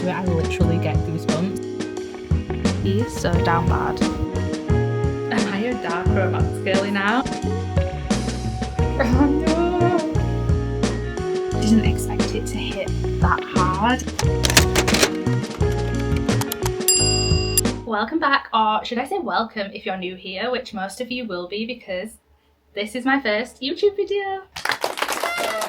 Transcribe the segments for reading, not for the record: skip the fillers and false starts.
to it, I literally get goosebumps. He's so down bad. Am I a dark romance girly now? Oh no! Didn't expect it to hit that hard. Welcome back, or should I say welcome if you're new here, which most of you will be because this is my first YouTube video.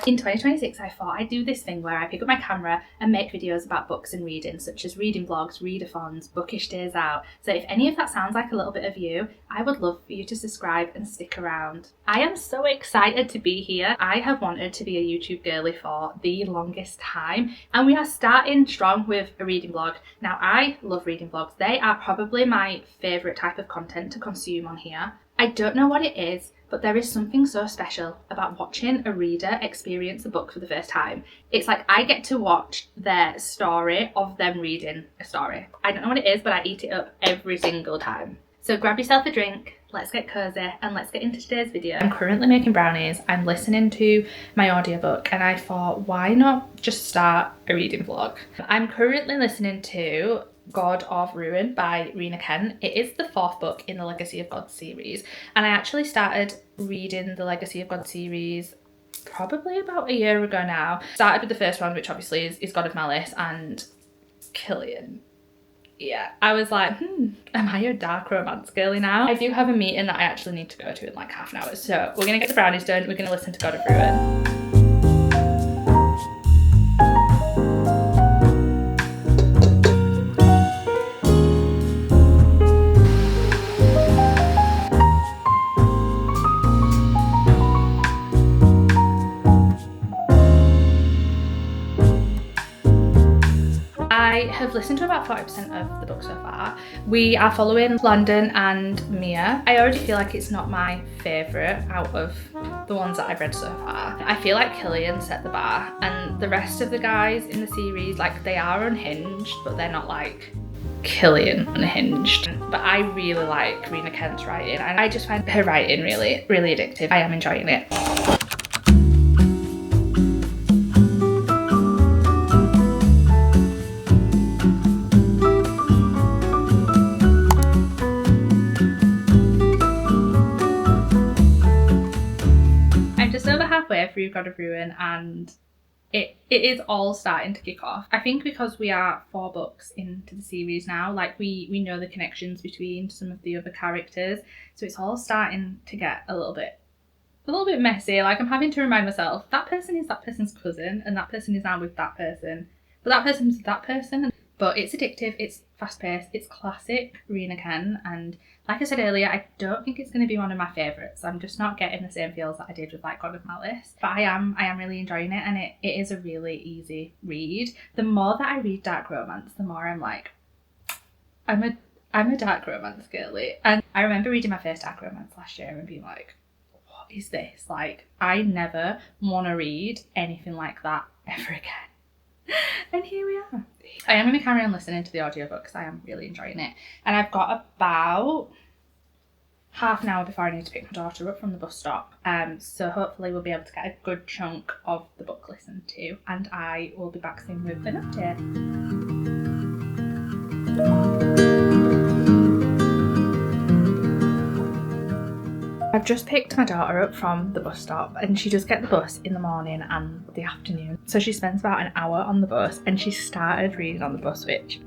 In 2026, I thought I'd do this thing where I pick up my camera and make videos about books and reading, such as reading vlogs, readathons, bookish days out. So if any of that sounds like a little bit of you, I would love for you to subscribe and stick around. I am so excited to be here. I have wanted to be a YouTube girly for the longest time, and we are starting strong with a reading vlog. Now, I love reading vlogs. They are probably my favourite type of content to consume on here. I don't know what it is, but there is something so special about watching a reader experience a book for the first time. It's like I get to watch their story of them reading a story. I don't know what it is, but I eat it up every single time. So grab yourself a drink, let's get cozy, and let's get into today's video. I'm currently making brownies, I'm listening to my audiobook, and I thought, why not just start a reading vlog? I'm currently listening to God of Ruin by Rena Kent. It is the fourth book in the Legacy of God series, and I actually started reading the Legacy of God series probably about a year ago now. Started with the first one, which obviously is God of Malice and Killian. Yeah, I was like, am I a dark romance girly now? I do have a meeting that I actually need to go to in like half an hour, so we're gonna get the brownies done, we're gonna listen to God of Ruin. I have listened to about 40% of the book so far. We are following Landon and Mia. I already feel like it's not my favourite out of the ones that I've read so far. I feel like Killian set the bar, and the rest of the guys in the series, like, they are unhinged, but they're not like Killian unhinged. But I really like Rena Kent's writing, and I just find her writing really, really addictive. I am enjoying it. Halfway through God of Ruin, and it is all starting to kick off. I think because we are 4 books into the series now, like we know the connections between some of the other characters, so it's all starting to get a little bit messy. Like, I'm having to remind myself that person is that person's cousin, and that person is now with that person, but that person is that person. But it's addictive, it's fast-paced, it's classic Rena Kent, and like I said earlier, I don't think it's going to be one of my favourites. I'm just not getting the same feels that I did with like God of Malice. But I am really enjoying it, and it is a really easy read. The more that I read dark romance, the more I'm like, I'm a dark romance girly. And I remember reading my first dark romance last year and being like, what is this? Like, I never want to read anything like that ever again. And here we are. I am going to carry on listening to the audiobook because I am really enjoying it. And I've got about half an hour before I need to pick my daughter up from the bus stop. So hopefully we'll be able to get a good chunk of the book listened to. And I will be back soon with an update. I've just picked my daughter up from the bus stop, and she does get the bus in the morning and the afternoon. So she spends about an hour on the bus, and she started reading on the bus, which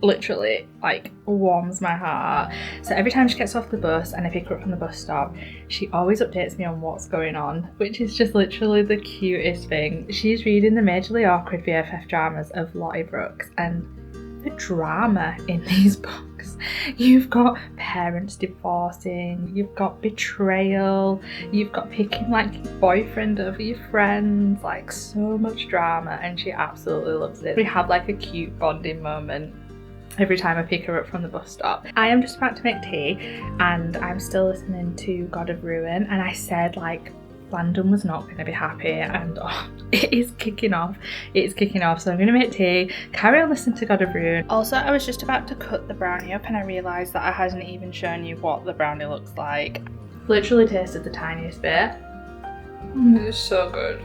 literally like warms my heart. So every time she gets off the bus and I pick her up from the bus stop, she always updates me on what's going on, which is just literally the cutest thing. She's reading the majorly awkward BFF dramas of Lottie Brooks, and the drama in these books. You've got parents divorcing, you've got betrayal, you've got picking like your boyfriend over your friends, like so much drama, and she absolutely loves it. We have like a cute bonding moment every time I pick her up from the bus stop. I am just about to make tea, and I'm still listening to God of Ruin, and I said like Landon was not going to be happy, and it is kicking off. It is kicking off, so I'm going to make tea, carry on listening to God of Ruin. Also, I was just about to cut the brownie up and I realised that I hadn't even shown you what the brownie looks like. Literally tasted the tiniest bit. It is so good.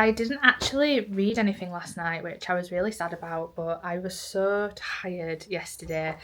I didn't actually read anything last night, which I was really sad about, but I was so tired yesterday.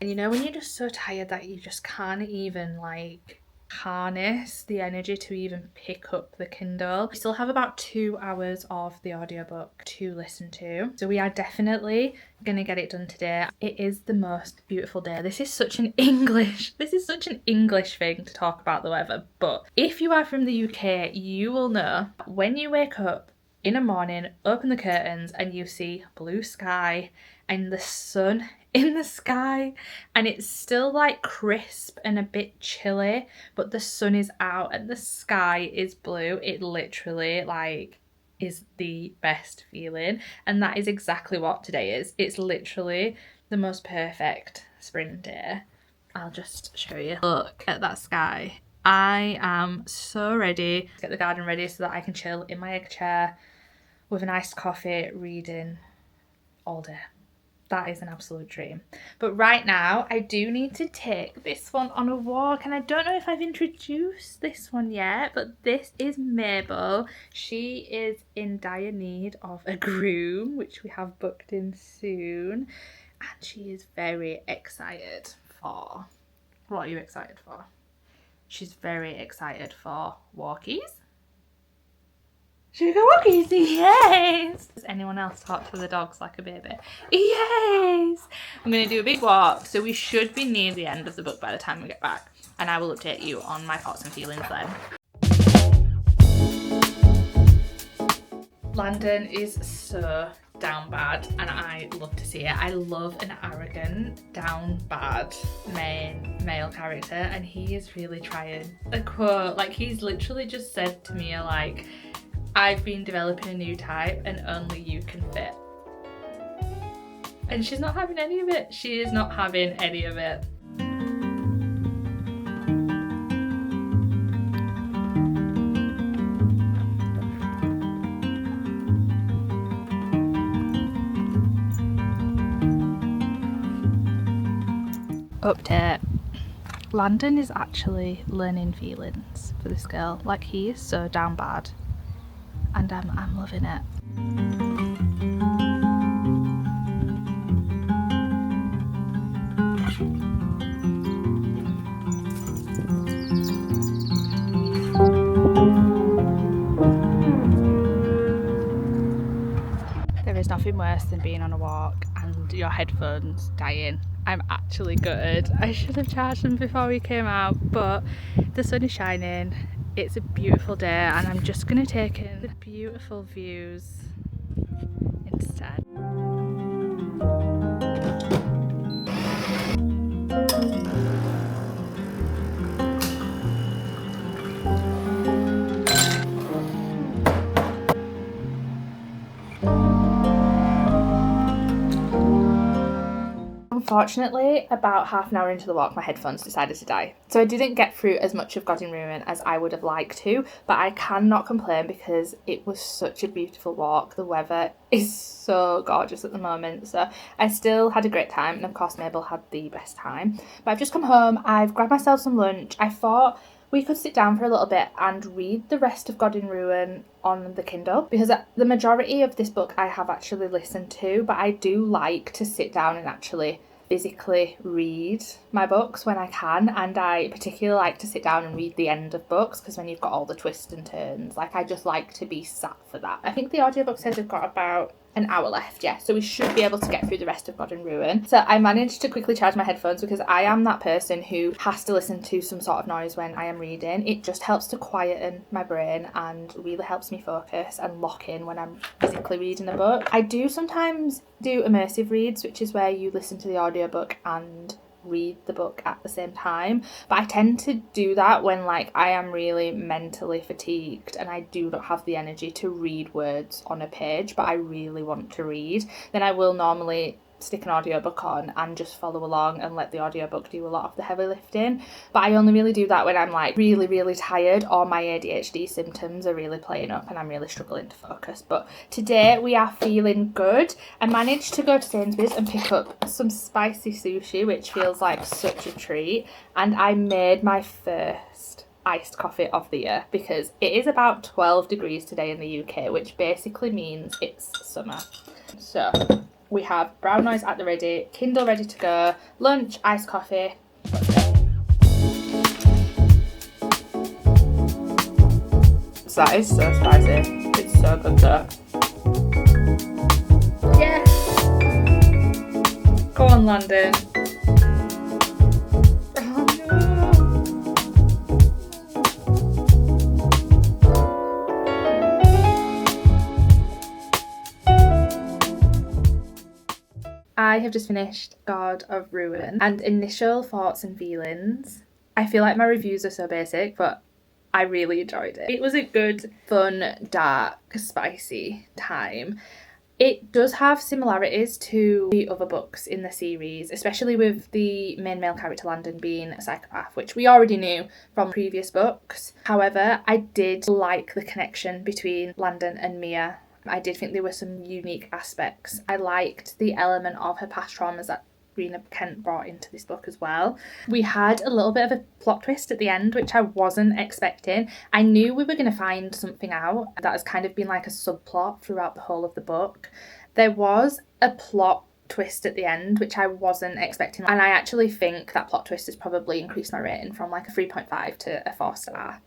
And you know when you're just so tired that you just can't even like harness the energy to even pick up the Kindle. We still have about 2 hours of the audiobook to listen to, so we are definitely gonna get it done today. It is the most beautiful day. This is such an English thing to talk about the weather, but if you are from the UK, you will know when you wake up in a morning, open the curtains and you see blue sky and the sun in the sky, and it's still like crisp and a bit chilly, but the sun is out and the sky is blue. It literally like is the best feeling, and that is exactly what today is. It's literally the most perfect spring day. I'll just show you. Look at that sky. I am so ready to get the garden ready so that I can chill in my egg chair with an iced coffee reading all day. That is an absolute dream. But right now, I do need to take this one on a walk, and I don't know if I've introduced this one yet, but this is Mabel. She is in dire need of a groom, which we have booked in soon, and she is very excited for... What are you excited for? She's very excited for walkies. Should we go walkies? Yes! Does anyone else talk to the dogs like a baby? Yes! I'm going to do a big walk, so we should be near the end of the book by the time we get back, and I will update you on my thoughts and feelings then. Landon is so down bad, and I love to see it. I love an arrogant, down bad male character, and he is really trying. A quote, like he's literally just said to me like, I've been developing a new type and only you can fit. And she's not having any of it. She is not having any of it. Update. Landon is actually learning feelings for this girl. Like, he is so down bad. And I'm loving it. There is nothing worse than being on a walk and your headphones dying. I'm actually gutted. I should have charged them before we came out, but the sun is shining. It's a beautiful day, and I'm just going to take in the beautiful views instead. Unfortunately, about half an hour into the walk, my headphones decided to die. So I didn't get through as much of God in Ruin as I would have liked to, but I cannot complain because it was such a beautiful walk. The weather is so gorgeous at the moment, so I still had a great time, and of course Mabel had the best time. But I've just come home, I've grabbed myself some lunch. I thought we could sit down for a little bit and read the rest of God in Ruin on the Kindle, because the majority of this book I have actually listened to, but I do like to sit down and actually physically read my books when I can, and I particularly like to sit down and read the end of books, because when you've got all the twists and turns, like, I just like to be sat for that. I think the audiobook says we've got about an hour left, yeah, so we should be able to get through the rest of God in Ruin. So I managed to quickly charge my headphones because I am that person who has to listen to some sort of noise when I am reading. It just helps to quieten my brain and really helps me focus and lock in when I'm physically reading a book. I do sometimes do immersive reads, which is where you listen to the audiobook and read the book at the same time, but I tend to do that when like I am really mentally fatigued and I do not have the energy to read words on a page, but I really want to read. Then I will normally stick an audiobook on and just follow along and let the audiobook do a lot of the heavy lifting. But I only really do that when I'm like really tired or my ADHD symptoms are really playing up and I'm really struggling to focus. But today we are feeling good. I managed to go to Sainsbury's and pick up some spicy sushi, which feels like such a treat, and I made my first iced coffee of the year because it is about 12 degrees today in the UK, which basically means it's summer. So we have brown noise at the ready, Kindle ready to go, lunch, iced coffee. So that is so spicy. It's so good though. Yeah. Go on, London. I have just finished God of Ruin, and initial thoughts and feelings. I feel like my reviews are so basic, but I really enjoyed it. It was a good, fun, dark, spicy time. It does have similarities to the other books in the series, especially with the main male character Landon being a psychopath, which we already knew from previous books. However, I did like the connection between Landon and Mia. I did think there were some unique aspects. I liked the element of her past traumas that Rena Kent brought into this book as well. We had a little bit of a plot twist at the end, which I wasn't expecting. I knew we were going to find something out that has kind of been like a subplot throughout the whole of the book. There was a plot twist at the end, which I wasn't expecting. And I actually think that plot twist has probably increased my rating from like a 3.5 to a 4-star.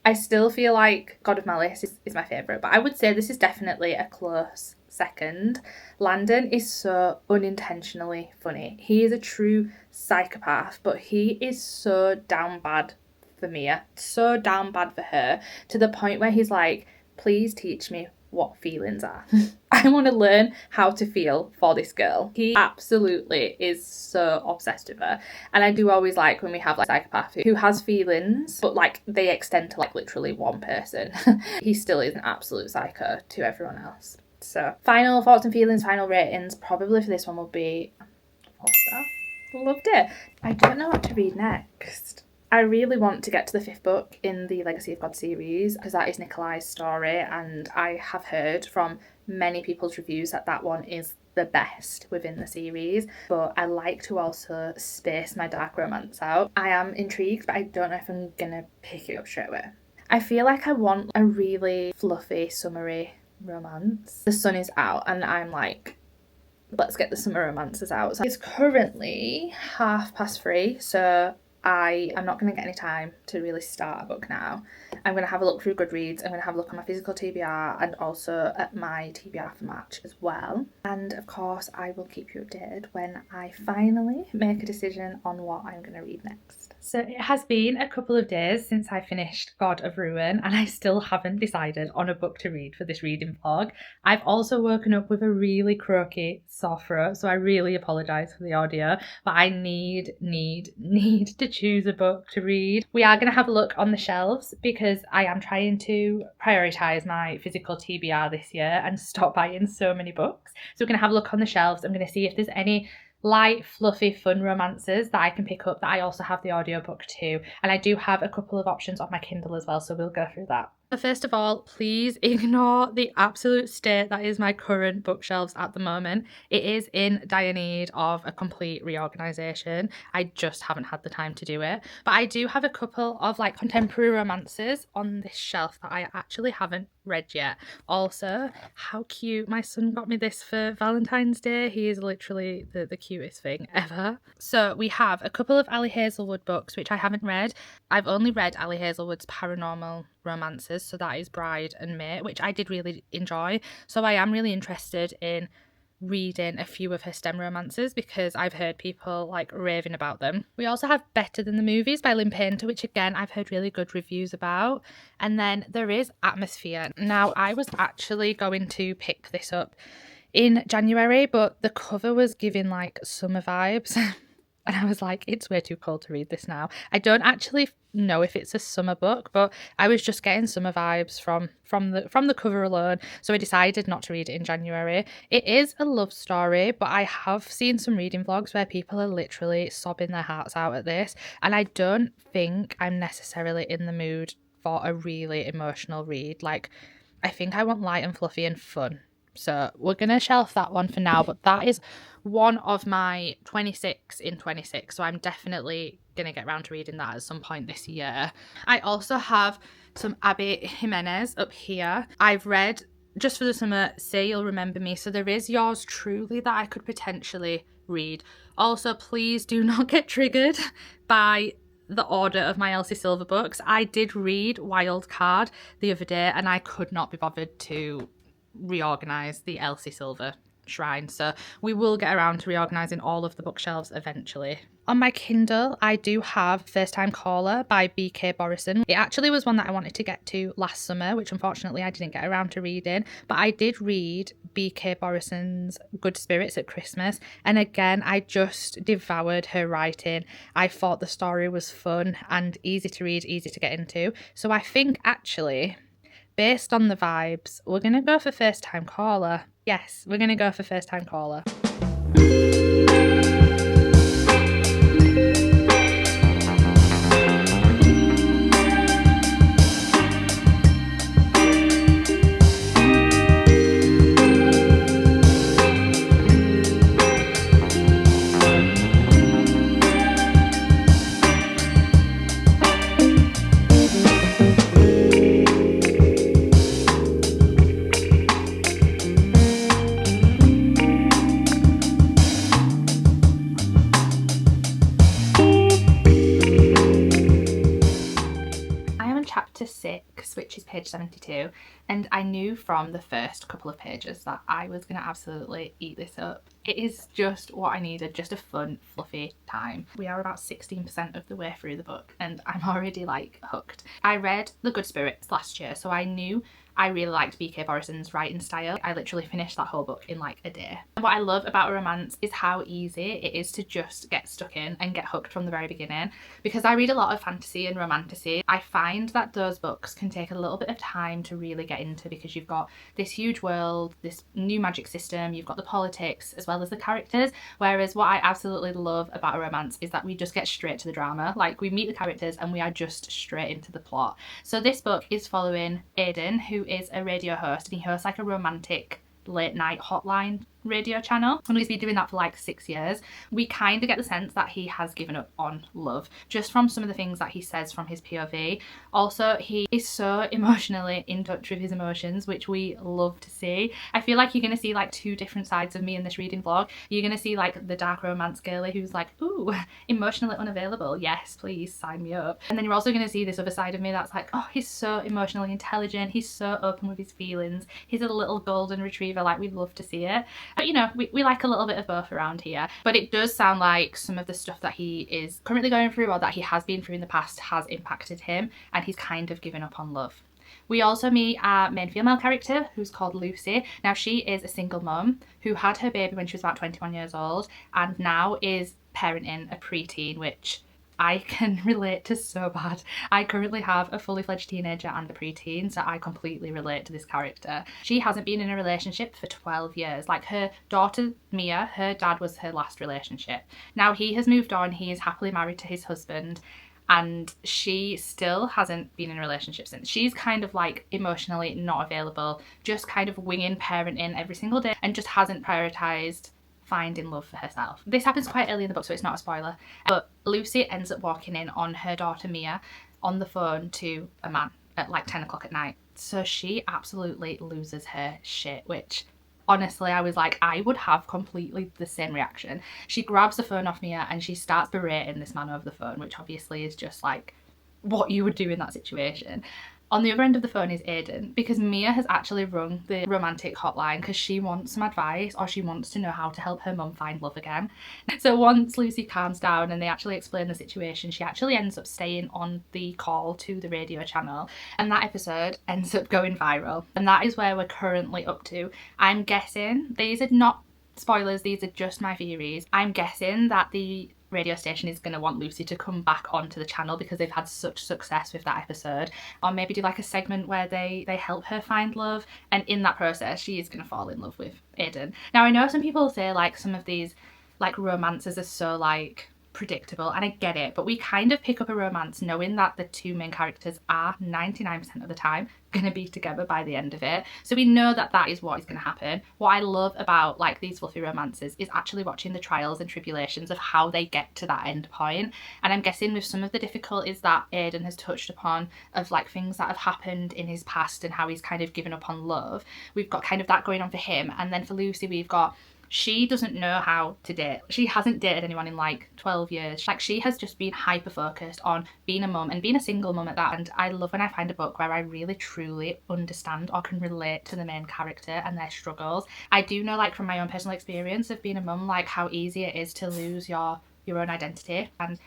I still feel like God of Malice is my favourite, but I would say this is definitely a close second. Landon is so unintentionally funny. He is a true psychopath, but he is so down bad for Mia, so down bad for her, to the point where he's like, please teach me what feelings are. I want to learn how to feel for this girl. He absolutely is so obsessed with her. And I do always like when we have like a psychopath who has feelings, but like they extend to like literally one person. He still is an absolute psycho to everyone else. So final thoughts and feelings, final ratings, probably for this one will be 4-star. Loved it. I don't know what to read next. I really want to get to the 5th book in the Legacy of God series because that is Nikolai's story, and I have heard from many people's reviews that that one is the best within the series, but I like to also space my dark romance out. I am intrigued, but I don't know if I'm gonna pick it up straight away. I feel like I want a really fluffy, summery romance. The sun is out and I'm like, let's get the summer romances out. So it's currently 3:30, so I am not going to get any time to really start a book now. I'm going to have a look through Goodreads, I'm going to have a look at my physical TBR and also at my TBR for March as well. And of course I will keep you updated when I finally make a decision on what I'm going to read next. So it has been a couple of days since I finished God of Ruin and I still haven't decided on a book to read for this reading vlog. I've also woken up with a really croaky sore throat, so I really apologise for the audio, but I need to choose a book to read. We are going to have a look on the shelves because I am trying to prioritise my physical TBR this year and stop buying so many books. So we're going to have a look on the shelves. I'm going to see if there's any light, fluffy, fun romances that I can pick up that I also have the audiobook too. And I do have a couple of options on my Kindle as well, so we'll go through that. So first of all, please ignore the absolute state that is my current bookshelves at the moment. It is in dire need of a complete reorganisation. I just haven't had the time to do it. But I do have a couple of like contemporary romances on this shelf that I actually haven't read yet. Also, how cute. My son got me this for Valentine's Day. He is literally the cutest thing ever. So we have a couple of Ali Hazelwood books, which I haven't read. I've only read Ali Hazelwood's paranormal romances, so that is Bride and Mate, which I did really enjoy. So I am really interested in reading a few of her STEM romances because I've heard people like raving about them. We also have Better Than the Movies by Lynn Painter, which again I've heard really good reviews about. And then there is Atmosphere. Now I was actually going to pick this up in January, but the cover was giving like summer vibes. And I was like, it's way too cold to read this now. I don't actually know if it's a summer book, but I was just getting summer vibes from the cover alone. So I decided not to read it in January. It is a love story, but I have seen some reading vlogs where people are literally sobbing their hearts out at this. And I don't think I'm necessarily in the mood for a really emotional read. Like, I think I want light and fluffy and fun. So we're going to shelf that one for now, but that is one of my 26 in 26. So I'm definitely going to get around to reading that at some point this year. I also have some Abby Jimenez up here. I've read just for the summer, Say You'll Remember Me. So there is Yours Truly that I could potentially read. Also, please do not get triggered by the order of my Elsie Silver books. I did read Wild Card the other day and I could not be bothered to reorganise the Elsie Silver shrine. So we will get around to reorganising all of the bookshelves eventually. On my Kindle, I do have First Time Caller by B.K. Borison. It actually was one that I wanted to get to last summer, which unfortunately I didn't get around to reading. But I did read B.K. Borison's Good Spirits at Christmas. And again, I just devoured her writing. I thought the story was fun and easy to read, easy to get into. So I think actually, based on the vibes, we're going to go for First Time Caller. Yes, we're going to go for First Time Caller. Chapter 6, which is page 72, and I knew from the first couple of pages that I was going to absolutely eat this up. It is just what I needed, just a fun, fluffy time. We are about 16% of the way through the book and I'm already like hooked. I read The Good Spirits last year, so I knew I really liked B.K. Borison's writing style. I literally finished that whole book in like a day. And what I love about a romance is how easy it is to just get stuck in and get hooked from the very beginning. Because I read a lot of fantasy and romantasy, I find that those books can take a little bit of time to really get into because you've got this huge world, this new magic system, you've got the politics as well as the characters. Whereas what I absolutely love about a romance is that we just get straight to the drama. Like we meet the characters and we are just straight into the plot. So this book is following Aidan, who is a radio host, and he hosts like a romantic late night hotline radio channel, and he's been doing that for like 6 years. We kind of get the sense that he has given up on love just from some of the things that he says from his POV. Also, he is so emotionally in touch with his emotions, which we love to see. I feel like you're going to see like two different sides of me in this reading vlog. You're going to see like the dark romance girly who's like, ooh, emotionally unavailable, yes please sign me up, and then you're also going to see this other side of me that's like, oh, he's so emotionally intelligent, he's so open with his feelings, he's a little golden retriever, like we love to see it. But you know, we like a little bit of both around here. But it does sound like some of the stuff that he is currently going through or that he has been through in the past has impacted him and he's kind of given up on love. We also meet our main female character who's called Lucy. Now she is a single mum who had her baby when she was about 21 years old and now is parenting a preteen, which I can relate to so bad. I currently have a fully fledged teenager and a preteen, so I completely relate to this character. She hasn't been in a relationship for 12 years. Like her daughter Mia, her dad was her last relationship. Now he has moved on, he is happily married to his husband, and she still hasn't been in a relationship since. She's kind of like emotionally not available, just kind of winging parenting every single day and just hasn't prioritised finding love for herself. This happens quite early in the book, so it's not a spoiler. But Lucy ends up walking in on her daughter Mia on the phone to a man at like 10 o'clock at night. So she absolutely loses her shit, which honestly I was like, I would have completely the same reaction. She grabs the phone off Mia and she starts berating this man over the phone, which obviously is just like what you would do in that situation. On the other end of the phone is Aidan, because Mia has actually rung the romantic hotline because she wants some advice or she wants to know how to help her mum find love again. So once Lucy calms down and they actually explain the situation, she actually ends up staying on the call to the radio channel, and that episode ends up going viral. And that is where we're currently up to. I'm guessing, these are not spoilers, these are just my theories. I'm guessing that the radio station is going to want Lucy to come back onto the channel because they've had such success with that episode, or maybe do like a segment where they help her find love, and in that process she is going to fall in love with Aidan. Now I know some people say like some of these like romances are so like predictable, and I get it, but we kind of pick up a romance knowing that the two main characters are 99% of the time going to be together by the end of it. So we know that that is what is going to happen. What I love about like these fluffy romances is actually watching the trials and tribulations of how they get to that end point. And I'm guessing with some of the difficulties that Aidan has touched upon of like things that have happened in his past and how he's kind of given up on love, we've got kind of that going on for him. And then for Lucy, we've got she doesn't know how to date. She hasn't dated anyone in like 12 years. Like, she has just been hyper focused on being a mum and being a single mum at that. And I love when I find a book where I really truly understand or can relate to the main character and their struggles. I do know, like from my own personal experience of being a mum, like how easy it is to lose your own identity. And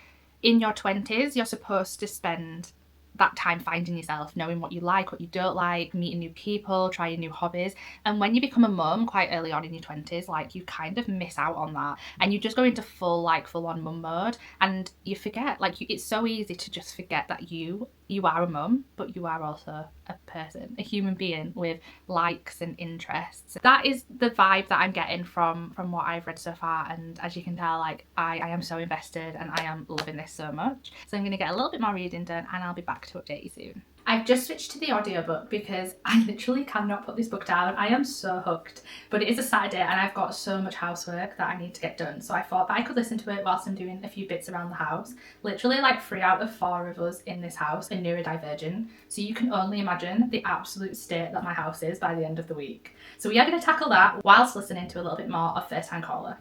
in your 20s, you're supposed to spend that time finding yourself, knowing what you like, what you don't like, meeting new people, trying new hobbies. And when you become a mum quite early on in your 20s, like you kind of miss out on that and you just go into full on mum mode, and you forget, like it's so easy to just forget that you are a mum, but you are also a person, a human being with likes and interests. That is the vibe that I'm getting from what I've read so far, and as you can tell, like I am so invested and I am loving this so much. So I'm going to get a little bit more reading done and I'll be back to update you soon. I've just switched to the audiobook because I literally cannot put this book down. I am so hooked, but it is a Saturday and I've got so much housework that I need to get done. So I thought that I could listen to it whilst I'm doing a few bits around the house. Literally like 3 out of 4 of us in this house are neurodivergent. So you can only imagine the absolute state that my house is by the end of the week. So we are going to tackle that whilst listening to a little bit more of First Time Caller.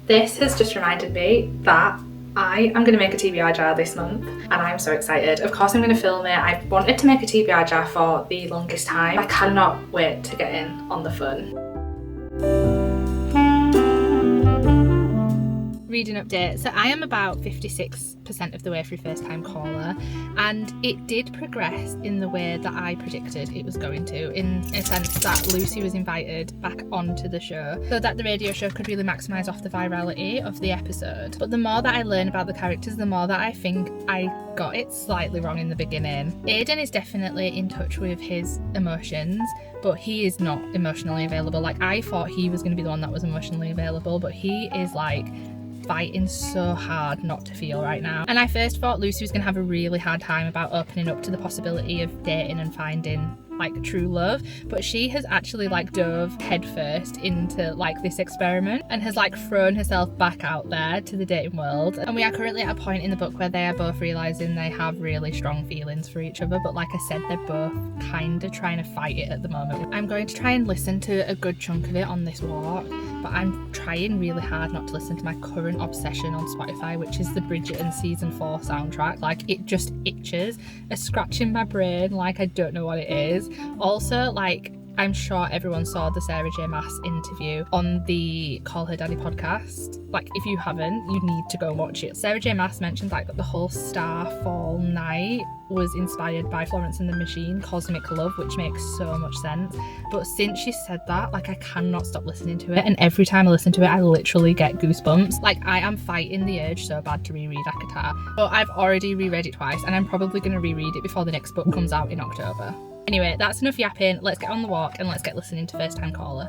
This has just reminded me that I am going to make a TBR jar this month and I'm so excited. Of course I'm going to film it. I've wanted to make a TBR jar for the longest time. I cannot wait to get in on the fun. Reading update. So I am about 56% of the way through First Time Caller, and it did progress in the way that I predicted it was going to, in a sense that Lucy was invited back onto the show so that the radio show could really maximise off the virality of the episode. But the more that I learn about the characters, the more that I think I got it slightly wrong in the beginning. Aidan is definitely in touch with his emotions, but he is not emotionally available. Like, I thought he was going to be the one that was emotionally available, but he is like fighting so hard not to feel right now. And I first thought Lucy was going to have a really hard time about opening up to the possibility of dating and finding like true love, but she has actually like dove headfirst into like this experiment and has like thrown herself back out there to the dating world. And we are currently at a point in the book where they are both realizing they have really strong feelings for each other, but like I said, they're both kind of trying to fight it at the moment. I'm going to try and listen to a good chunk of it on this walk, but I'm trying really hard not to listen to my current obsession on Spotify, which is the Bridgerton season 4 soundtrack. Like, it just itches a scratch in my brain, like I don't know what it is. Also, like, I'm sure everyone saw the Sarah J Maas interview on the Call Her Daddy podcast. Like, if you haven't, you need to go watch it. Sarah J Maas mentioned like that the whole Starfall night was inspired by Florence and the Machine, Cosmic Love, which makes so much sense. But since she said that, like, I cannot stop listening to it, and every time I listen to it I literally get goosebumps. Like, I am fighting the urge so bad to reread ACOTAR, but I've already reread it twice and I'm probably going to reread it before the next book comes out in October. Anyway, that's enough yapping. Let's get on the walk and let's get listening to First Time Caller.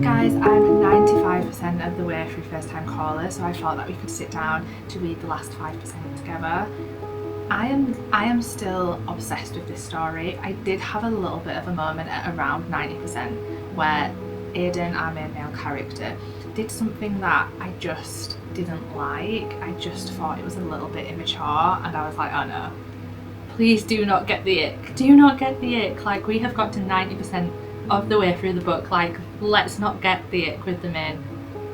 Guys, I'm 95% of the way through First Time Caller, so I thought that we could sit down to read the last 5% together. I am still obsessed with this story. I did have a little bit of a moment at around 90% where Aidan, our main male character, did something that I just didn't like. I just thought it was a little bit immature, and I was like, oh no, please do not get the ick. Do not get the ick. Like, we have got to 90% of the way through the book. Like, let's not get the ick with the main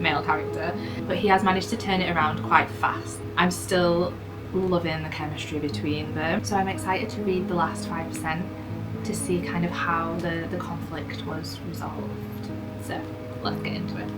male character. But he has managed to turn it around quite fast. I'm still loving the chemistry between them, so I'm excited to read the last 5% to see kind of how the conflict was resolved. So let's get into it.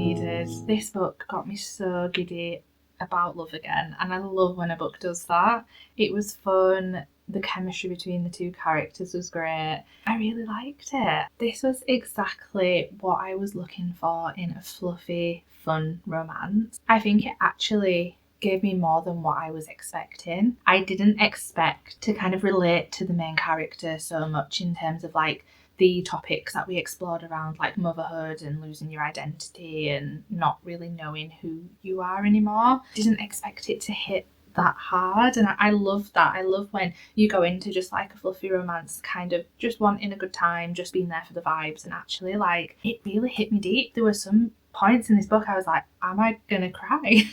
needed. This book got me so giddy about love again, and I love when a book does that. It was fun. The chemistry between the two characters was great. I really liked it. This was exactly what I was looking for in a fluffy, fun romance. I think it actually gave me more than what I was expecting. I didn't expect to kind of relate to the main character so much in terms of like the topics that we explored around like motherhood and losing your identity and not really knowing who you are anymore. Didn't expect it to hit that hard, and I love that. I love when you go into just like a fluffy romance, kind of just wanting a good time, just being there for the vibes, and actually like it really hit me deep. There were some points in this book I was like, am I gonna cry?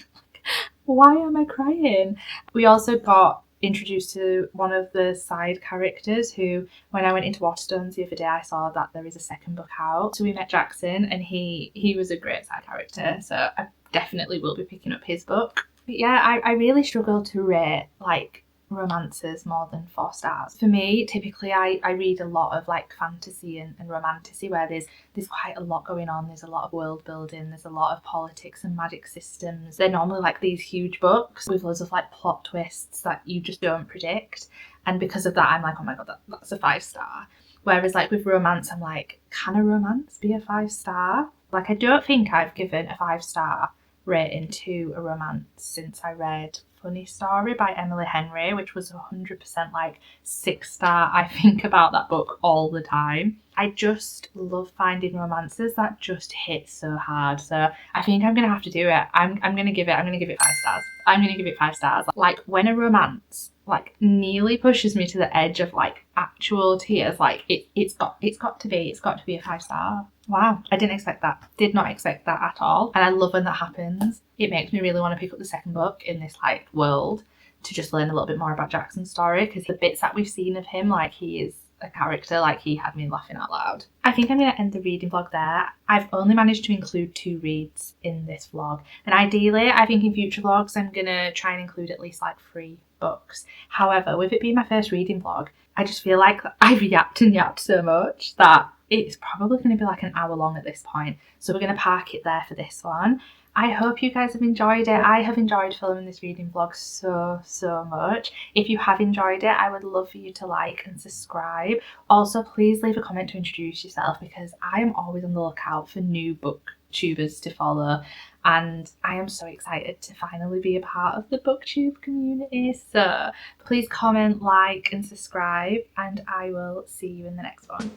Why am I crying? We also got introduced to one of the side characters who, when I went into Waterstones the other day, I saw that there is a second book out. So we met Jackson, and he was a great side character, so I definitely will be picking up his book. But yeah, I really struggle to rate like romances more than 4 stars. For me, typically I read a lot of like fantasy and romantasy where there's quite a lot going on. There's a lot of world building, there's a lot of politics and magic systems. They're normally like these huge books with loads of like plot twists that you just don't predict, and because of that I'm like, oh my god, that's a 5 star. Whereas like with romance, I'm like, can a romance be a 5 star? Like I don't think I've given a 5 star rating to a romance since I read Funny Story by Emily Henry, which was 100% like 6 star. I think about that book all the time. I just love finding romances that just hit so hard. So I think I'm gonna have to do it. I'm gonna give it 5 stars. I'm gonna give it 5 stars. Like when a romance like nearly pushes me to the edge of like actual tears, like it's got to be a 5 star. Wow, I didn't expect that. Did not expect that at all. And I love when that happens. It makes me really want to pick up the second book in this like world to just learn a little bit more about Jackson's story, because the bits that we've seen of him, like he is a character, like he had me laughing out loud. I think I'm going to end the reading vlog there. I've only managed to include 2 reads in this vlog, and ideally I think in future vlogs I'm going to try and include at least like 3 books. However, with it being my first reading vlog, I just feel like I've yapped and yapped so much that it's probably going to be like an hour long at this point. So we're going to park it there for this one. I hope you guys have enjoyed it. I have enjoyed filming this reading vlog so much. If you have enjoyed it, I would love for you to like and subscribe. Also, please leave a comment to introduce yourself, because I am always on the lookout for new booktubers to follow, and I am so excited to finally be a part of the booktube community. So please comment, like and subscribe, and I will see you in the next one.